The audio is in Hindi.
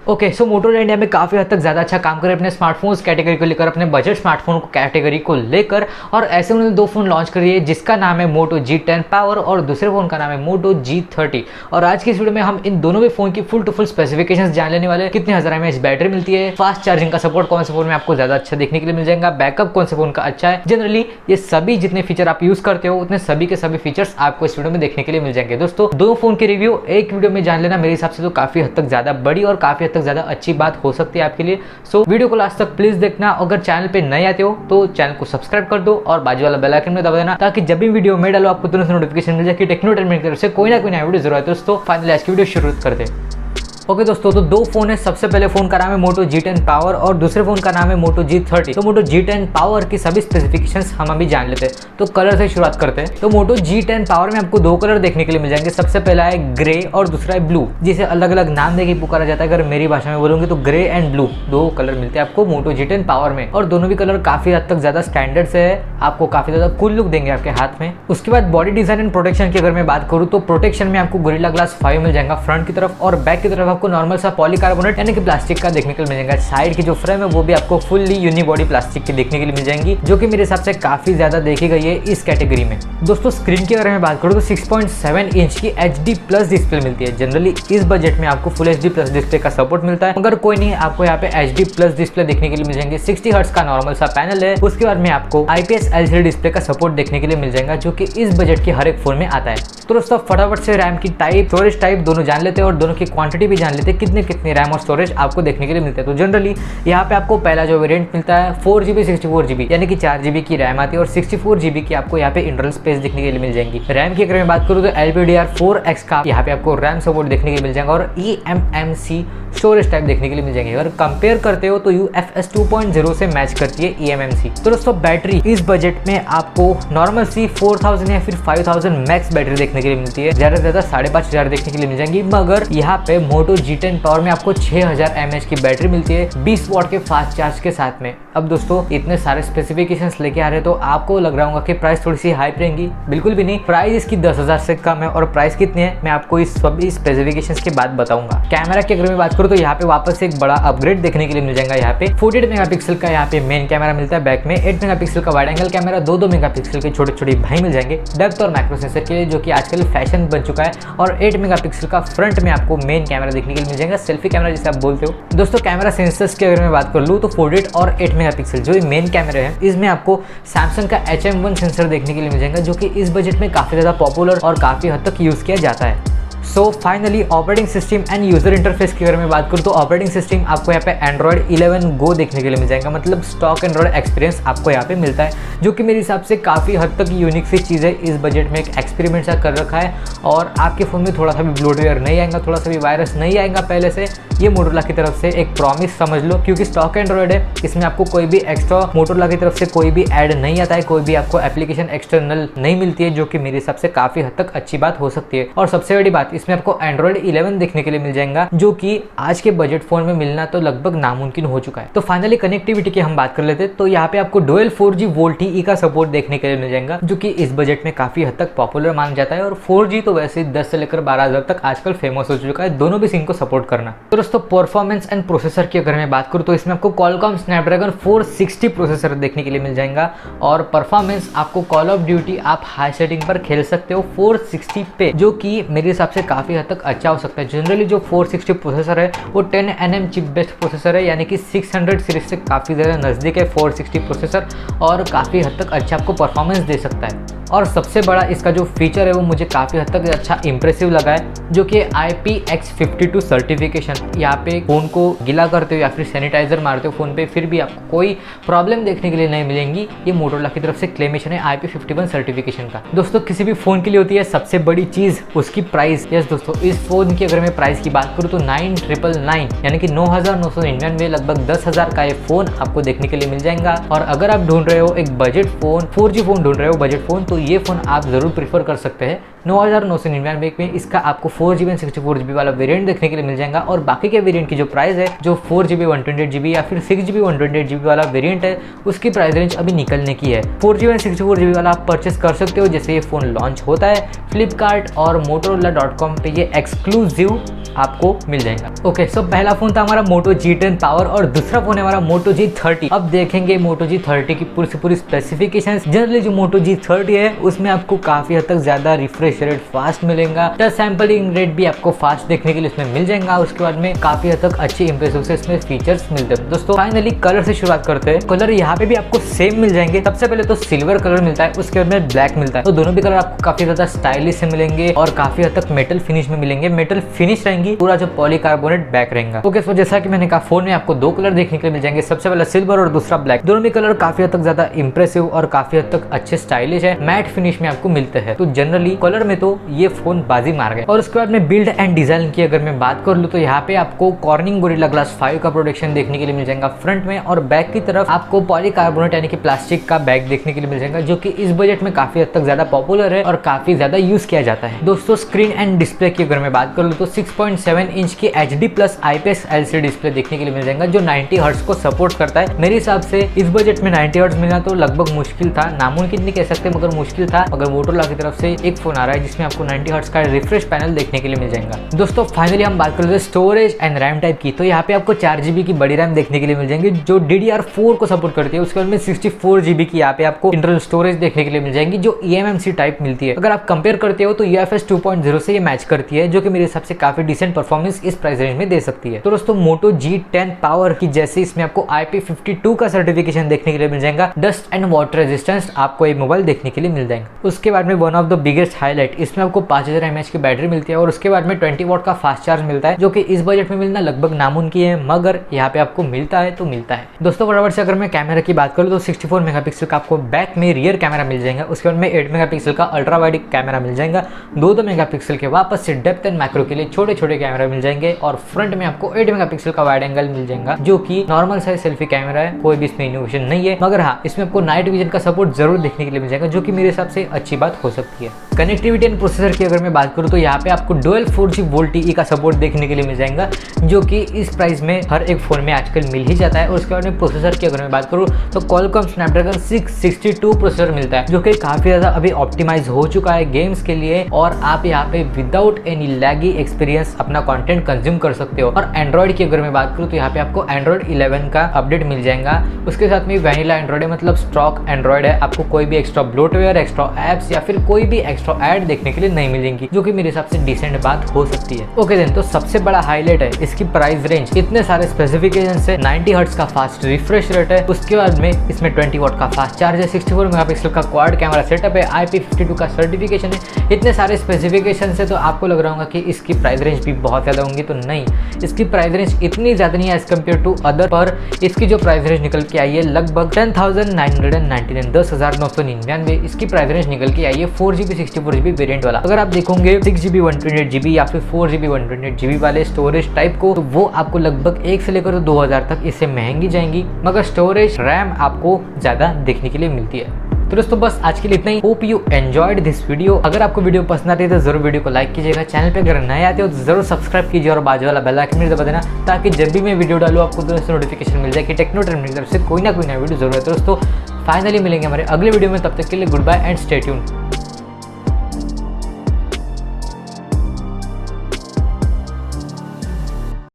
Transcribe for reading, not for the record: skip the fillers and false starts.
ओके, सो मोटोरोला इंडिया में काफ़ी हद तक ज़्यादा अच्छा काम करे अपने स्मार्टफोन्स कैटेगरी को लेकर, अपने बजट स्मार्टफोन को कैटेगरी को लेकर। और ऐसे उन्होंने दो फ़ोन लॉन्च कर दिए जिसका नाम है मोटो G10 पावर और दूसरे फ़ोन का नाम है मोटो G30। और आज की इस वीडियो में हम इन दोनों भी फ़ोन की फुल टू फुल स्पेसिफिकेशंस जान लेने वाले। कितने हज़ार mAh बैटरी मिलती है, फास्ट चार्जिंग का सपोर्ट कौन से फ़ोन में आपको ज़्यादा अच्छा देखने के लिए मिल जाएगा, बैकअप कौन से फ़ोन का अच्छा है। जनरली ये सभी जितने फीचर आप यूज़ करते हो उतने सभी के सभी फीचर्स आपको इस वीडियो में देखने के लिए मिल जाएंगे। दोस्तों, दो फ़ोन की रिव्यू एक वीडियो में जान लेना मेरे हिसाब से तो काफ़ी हद तक ज़्यादा बड़ी और काफ़ी हद तक ज़्यादा अच्छी बात हो सकती है आपके लिए। सो वीडियो को लास्ट तक प्लीज देखना। अगर चैनल पे नए आते हो तो चैनल को सब्सक्राइब कर दो और बाजू वाला बेल आइकन में दबा देना ताकि जब भी वीडियो में डालो आपको तुरंत नोटिफिकेशन मिल जाए कि टेक्नो की तरफ से कोई ना कोई नया वीडियो जरूर है। दोस्तों, फाइनली आज की वीडियो शुरू करते हैं। ओके दोस्तों, तो दो फोन है। सबसे पहले फोन का नाम है मोटो G10 पावर और दूसरे फोन का नाम है मोटो G30। तो मोटो G10 पावर की सभी स्पेसिफिकेशंस हम अभी जान लेते हैं। तो कलर से शुरुआत करते हैं। तो मोटो G10 पावर में आपको दो कलर देखने के लिए मिल जाएंगे। सबसे पहला है ग्रे और दूसरा है ब्लू, जिसे अलग अलग नाम देके पुकारा जाता है। अगर मेरी भाषा में बोलूंगी तो ग्रे एंड ब्लू दो कलर मिलते हैं आपको मोटो G10 पावर में। और दोनों भी कलर काफी हद तक ज्यादा स्टैंडर्ड से है, आपको काफी ज्यादा कूल लुक देंगे आपके हाथ में। उसके बाद बॉडी डिजाइन एंड प्रोटेक्शन की अगर मैं बात करूँ तो प्रोटेक्शन में आपको गोरिल्ला ग्लास 5 मिल जाएगा फ्रंट की तरफ, और बैक की तरफ आपको नॉर्मल सा पॉलीकार्बोनेट यानी कि प्लास्टिक का देखने के लिए मिल जाएगा। साइड की जो फ्रेम है वो भी आपको फुल्ली यूनिबॉडी प्लास्टिक की देखने के लिए मिल जाएंगी, जो कि मेरे हिसाब से काफी ज्यादा देखी गई है इस कैटेगरी में। दोस्तों, स्क्रीन की अगर मैं बात करूँ तो 6.7 इंच की HD प्लस डिस्प्ले मिलती है। जनरली इस बजट में आपको फुल HD प्लस डिस्प्ले का सपोर्ट मिलता है, मगर कोई नहीं, आपको यहाँ पे HD प्लस डिस्प्ले देखने के लिए मिल जाएंगे। 60 हर्ट्ज का नॉर्मल सा पैनल है। उसके बाद में आपको IPS LCD डिस्प्ले का सपोर्ट देखने के लिए मिल जाएगा, जो कि इस बजट के हर एक फोन में आता है। तो दोस्तों, फटाफट से रैम की टाइप, स्टोरेज टाइप दोनों जान लेते हैं और दोनों की क्वांटिटी भी जान लेते हैं, कितने कितने रैम और स्टोरेज आपको देखने के लिए मिलते हैं। तो जनरली यहाँ पे आपको पहला जो वेरिएंट मिलता है 4GB 64GB यानी कि 4GB की रैम आती है और 64GB की आपको यहाँ पे इंटरनल स्पेस देखने के लिए मिल जाएंगी। रैम की अगर मैं बात करूँ तो LPDDR4X का यहाँ पे आपको रैम सपोर्ट देखने के लिए मिल जाएगा और eMMC स्टोरेज टाइप देखने के लिए मिल जाएंगे। अगर कंपेयर करते हो तो UFS 2.0 से मैच करती है eMMC। तो दोस्तों, बैटरी इस बजट में आपको नॉर्मल सी 4000 या फिर 5000 मैक्स बैटरी देखने के लिए मिलती है। ज्यादा से ज्यादा 5500 देखने के लिए मिल जाएंगी, मगर यहाँ पे मोटो G10 पावर में आपको 6000 mAh की बैटरी मिलती है 20 वॉट के फास्ट चार्ज के साथ में। अब दोस्तों, इतने सारे स्पेसिफिकेशंस लेके आ रहे हैं तो आपको लग रहा होगा कि प्राइस थोड़ी सी हाइप रहेंगी। बिल्कुल भी नहीं, प्राइस इसकी 10,000 से कम है। और प्राइस कितनी है मैं आपको इस सभी स्पेसिफिकेशंस के बाद बताऊंगा। कैमरा की अगर मैं बात करूँ तो यहाँ पे वापस एक बड़ा अपग्रेड देखने के लिए मिल जाएगा। यहाँ पे 48 मेगापिक्सल का यहाँ पे मेन कैमरा मिलता है, बैक में 8 मेगापिक्सल का वाइड एंगल कैमरा, 2 मेगापिक्सल के छोटे छोटे भाई मिल जाएंगे डेप्थ और मैक्रो सेंसर के लिए, जो कि आजकल फैशन बन चुका है। और 8 मेगापिक्सल का फ्रंट में आपको मेन कैमरा देखने के लिए मिल जाएगा, सेल्फी कैमरा जिसे आप बोलते हो। दोस्तों, कैमरा सेंसर्स की अगर मैं बात कर लूँ तो 48 और 8 मेगापिक्सल जो मेन कैमरे हैं, इसमें आपको सैमसंग का HM1 सेंसर देखने के लिए मिल जाएगा, जो कि इस बजट में काफी ज्यादा पॉपुलर और काफी हद तक यूज किया जाता है। So finally operating system and user interface की अगर मैं बात करूँ तो ऑपरेटिंग सिस्टम आपको यहाँ पे एंड्रॉइड 11 Go देखने के लिए मिल जाएगा। मतलब स्टॉक एंड्रॉइड एक्सपीरियंस आपको यहाँ पे मिलता है, जो कि मेरे हिसाब से काफ़ी हद तक यूनिक सी चीज़ है। इस बजट में एक एक्सपेरिमेंट सा कर रखा है और आपके फ़ोन में थोड़ा सा भी ब्लोटवेयर नहीं आएगा, थोड़ा सा भी वायरस नहीं आएगा पहले से। ये मोटोरोला की तरफ से एक प्रॉमिस समझ लो, क्योंकि स्टॉक एंड्रॉइड है, इसमें आपको कोई भी एक्स्ट्रा मोटोरोला की तरफ से कोई भी ऐड नहीं आता है, कोई भी आपको एप्लीकेशन एक्सटर्नल नहीं मिलती है, जो कि मेरे हिसाब से काफ़ी हद तक अच्छी बात हो सकती है। और सबसे बड़ी बात, इसमें आपको एंड्रॉइड 11 देखने के लिए मिल जाएगा, जो कि आज के बजट फोन में मिलना तो लगभग नामुमकिन हो चुका है। तो फाइनली कनेक्टिविटी की हम बात कर लेते हैं। तो यहाँ पे आपको डुअल 4G VoLTE का सपोर्ट देखने के लिए मिल जाएगा, जो कि इस बजट में काफी हद तक पॉपुलर माना जाता है। और 4G तो वैसे 10 से लेकर 12,000 तक आजकल फेमस हो चुका है, दोनों भी सिम को सपोर्ट करना। तो दोस्तों, परफॉर्मेंस एंड प्रोसेसर की अगर मैं बात करूँ तो इसमें आपको Qualcomm Snapdragon 460 प्रोसेसर देखने के लिए मिल जाएगा। और परफॉर्मेंस आपको कॉल ऑफ ड्यूटी आप हाई सेटिंग पर खेल सकते हो 460 पे, जो कि मेरे हिसाब से काफी हद तक अच्छा हो सकता है। जनरली जो 460 प्रोसेसर है वो 10nm चिप बेस्ड प्रोसेसर है, यानी कि 600 सीरीज से काफ़ी ज़्यादा नज़दीक है 460 प्रोसेसर, और काफ़ी हद तक अच्छा आपको परफॉर्मेंस दे सकता है। और सबसे बड़ा इसका जो फीचर है वो मुझे काफ़ी हद तक अच्छा इंप्रेसिव लगा है, जो कि IPX52 सर्टिफिकेशन। यहाँ पे फ़ोन को गीला करते हो या फिर सैनिटाइजर मारते हो फ़ोन पे, फिर भी आपको कोई प्रॉब्लम देखने के लिए नहीं मिलेंगी। ये मोटोरोला की तरफ से क्लेमेशन है IP51 सर्टिफिकेशन का। दोस्तों, किसी भी फ़ोन के लिए होती है सबसे बड़ी चीज़ उसकी प्राइस। यस दोस्तों, इस फ़ोन की अगर मैं प्राइस की बात करूँ तो 9,999 यानी कि 9,999 लगभग 10,000 का ये फ़ोन आपको देखने के लिए मिल जाएगा। और अगर आप ढूंढ रहे हो एक बजट फ़ोन, 4G फ़ोन ढूंढ रहे हो बजट फ़ोन, तो ये फ़ोन आप ज़रूर प्रीफर कर सकते हैं। 9,999 में इसका आपको 4GB और 64GB वाला वेरिएंट देखने के लिए मिल जाएगा। और बाकी के वेरिएंट की जो प्राइस है, जो 4GB 128GB या फिर 6GB 128GB वाला वेरिएंट है, उसकी प्राइस रेंज अभी निकलने की है। 4GB और 64GB वाला आप परचेस कर सकते हो जैसे ये फ़ोन लॉन्च होता है। फ्लिपकार्ट और Motorola.com पे ये एक्सक्लूसिव आपको मिल जाएगा। ओके, सो पहला फोन था हमारा Moto G10 पावर और दूसरा फोन है हमारा Moto G30। अब देखेंगे Moto G30 की पूरी से पूरी स्पेसिफिकेशंस। जनरली जो Moto G30 है उसमें आपको काफी हद तक ज्यादा रिफ्रेश रेट फास्ट मिलेगा, टच सैंपलिंग रेट भी आपको फास्ट देखने के लिए इसमें मिल जाएगा। उसके बाद में काफी हद तक अच्छी इंप्रेसिव से इसमें फीचर्स मिलते हैं। दोस्तों फाइनली कलर से शुरुआत करते हैं। कलर यहाँ पे भी आपको सेम मिल जाएंगे। सबसे पहले तो सिल्वर कलर मिलता है, उसके बाद में ब्लैक मिलता है। तो दोनों भी कलर आपको काफी ज्यादा स्टाइलिश से मिलेंगे और काफी हद तक मेटल फिनिश में मिलेंगे। मेटल फिनिश रहेंगी, पूरा जो पॉलीकार्बोनेट बैक रहेगा। ओके, तो जैसा कि मैंने कहा फोन में आपको दो कलर देखने के लिए मिल जाएंगे। सबसे पहले सिल्वर और दूसरा ब्लैक। दोनों भी कलर काफी हद तक ज्यादा इंप्रेसिव और काफी हद तक अच्छे स्टाइलिश है, मैट फिनिश में आपको मिलते हैं। तो जनरली कलर में तो ये फोन बाजी मार गए। और उसके बाद में बिल्ड एंड डिजाइन की अगर मैं बात कर लूँ तो यहाँ पे आपको कॉर्निंग गोरिल्ला ग्लास 5 का प्रोटेक्शन देखने के लिए मिल जाएगा फ्रंट में, और बैक की तरफ आपको पॉलीकार्बोनेट यानी कि प्लास्टिक का बैग देखने के लिए मिल जाएगा, जो कि इस बजट में काफी हद तक ज्यादा पॉपुलर है और काफी ज्यादा यूज किया जाता है। दोस्तों स्क्रीन एंड डिस्प्ले की अगर मैं बात कर लूँ तो 6.7 इंच की HD+ IPS LCD डिस्प्ले देखने के लिए मिल जाएगा, जो 90 हर्ट्ज को सपोर्ट करता है। मेरे हिसाब से इस बजट में 90 हर्ट्ज मिलना तो लगभग मुश्किल था, नामुमकिन नहीं कह सकते मगर मुश्किल था। मगर मोटोरोला की तरफ से एक फोन आ रहा है जिसमें आपको 90 हर्ट्ज का रिफ्रेश पैनल देखने के लिए मिल जाएगा। दोस्तों फाइनली हम बात कर लेते हैं स्टोरेज एंड रैम टाइप की। तो यहाँ पे आपको 4GB की बड़ी रैम देखने के लिए मिल जाएंगे जो DDR4 को सपोर्ट करती है। उसके बाद में 64GB की यहाँ पे आपको इंटरनल स्टोरेज देखने के लिए मिल जाएंगी, जो eMMC टाइप मिलती है। अगर आप कंपेयर करते हो तो UFS 2.0 से ये मैच करती है, जो कि मेरे हिसाब से काफी डिसेंट परफॉर्मेंस इस प्राइस रेंज में दे सकती है। तो दोस्तों Moto G10 पावर की जैसे इसमें आपको IP52 का सर्टिफिकेशन देखने के लिए मिल जाएगा, डस्ट एंड वाटर रेजिस्टेंस आपको ये मोबाइल देखने के लिए मिल जाएगा। उसके बाद में one of the biggest highlight, इसमें आपको 5000 mAh की बैटरी मिलती है और उसके बाद में 20 वॉट का फास्ट चार्ज मिलता है, जो कि इस बजट में मिलना लगभग नामुमकिन है, मगर यहाँ पे आपको मिलता है तो मिलता है। दोस्तों फटाफट से अगर मैं कैमरा की बात करूँ तो 64 मेगापिक्सल का आपको बैक में रियर कैमरा मिल जाएगा। उसके बाद में 8 मेगापिक्सल का अल्ट्रा वाइड कैमरा मिल जाएगा। 2 मेगापिक्सल के वापस से डेप्थ एंड मैक्रो के लिए छोटे छोटे कैमरा मिल जाएंगे और फ्रंट में आपको 8 मेगापिक्सल का वाइड एंगल मिल जाएगा, जो कि नॉर्मल साइज सेल्फी कैमरा है। कोई भी इसमें इनोवेशन नहीं है, मगर हाँ इसमें आपको नाइट विजन का सपोर्ट जरूर देखने के लिए मिल जाएगा, जो कि मेरे हिसाब से अच्छी बात हो सकती है। कनेक्टिविटी एंड प्रोसेसर की अगर मैं बात करूँ तो यहाँ पे आपको डुअल 4G VoLTE का सपोर्ट देखने के लिए मिल जाएगा, जो कि इस प्राइस में हर एक फोन में आजकल मिल ही जाता है। और उसके बाद में प्रोसेसर की अगर मैं बात करूँ तो Qualcomm Snapdragon 662 प्रोसेसर मिलता है, जो कि काफी ज्यादा अभी ऑप्टिमाइज हो चुका है गेम्स के लिए, और आप यहाँ पे विदाउट एनी लैगी एक्सपीरियंस अपना कंटेंट कंज्यूम कर सकते हो। और एंड्रॉइड की अगर मैं बात करूँ तो यहाँ पे आपको एंड्रॉइड 11 का अपडेट मिल जाएगा। उसके साथ में वैनिला एंड्रॉइड है, मतलब स्टॉक एंड्रॉइड है। आपको कोई भी एक्स्ट्रा ब्लोटवेयर, एक्स्ट्रा एप्स या फिर कोई भी एक्स्ट्रा ऐड देखने के लिए नहीं मिलेंगी, जो कि मेरे हिसाब से डिसेंट बात हो सकती है। ओके देन, तो सबसे बड़ा हाईलाइट है इसकी प्राइस रेंज। इतने सारे स्पेसिफिकेशन से 90 हर्ट्ज का फास्ट रिफ्रेश रेट है, उसके बाद में इसमें 20 वॉट का फास्ट चार्ज है, 64 मेगापिक्सल का क्वाड कैमरा सेटअप है, IP52 का सर्टिफिकेशन है। इतने सारे स्पेसिफिकेशन से तो आपको लग रहा होगा कि इसकी प्राइस रेंज भी बहुत ज्यादा होंगी, तो नहीं, इसकी प्राइस रेंज इतनी ज्यादा नहीं है एज कम्पेयर टू अदर। पर इसकी जो प्राइस रेंज निकल के आई है लगभग 10,999, 10,999 इसकी प्राइस रेंज निकल के आई है 4GB 64GB वेरिएंट वाला। अगर आप देखोगे 6GB 128GB या फिर 4GB 128GB वाले स्टोरेज टाइप को, तो वो आपको लगभग 1 से लेकर 2000 तक इससे महंगी जाएंगी, मगर स्टोरेज रैम आपको ज्यादा देखने के लिए मिलती है। तो दोस्तों बस आज के लिए इतना ही। Hope you enjoyed this video. अगर आपको वीडियो पसंद आती है तो जरूर वीडियो को लाइक कीजिएगा। चैनल पे अगर नए आते हो तो जरूर सब्सक्राइब कीजिए और बाजू वाला बेल आइकन दबा देना, ताकि जब भी मैं वीडियो डालूँ आपको तुरंत नोटिफिकेशन मिल जाए कि टेक्नो ट्रेंड की तरफ से कोई ना कोई नया वीडियो जरूर है। तो दोस्तों फाइनली मिलेंगे हमारे अगले वीडियो में, तब तक के लिए goodbye and stay tuned.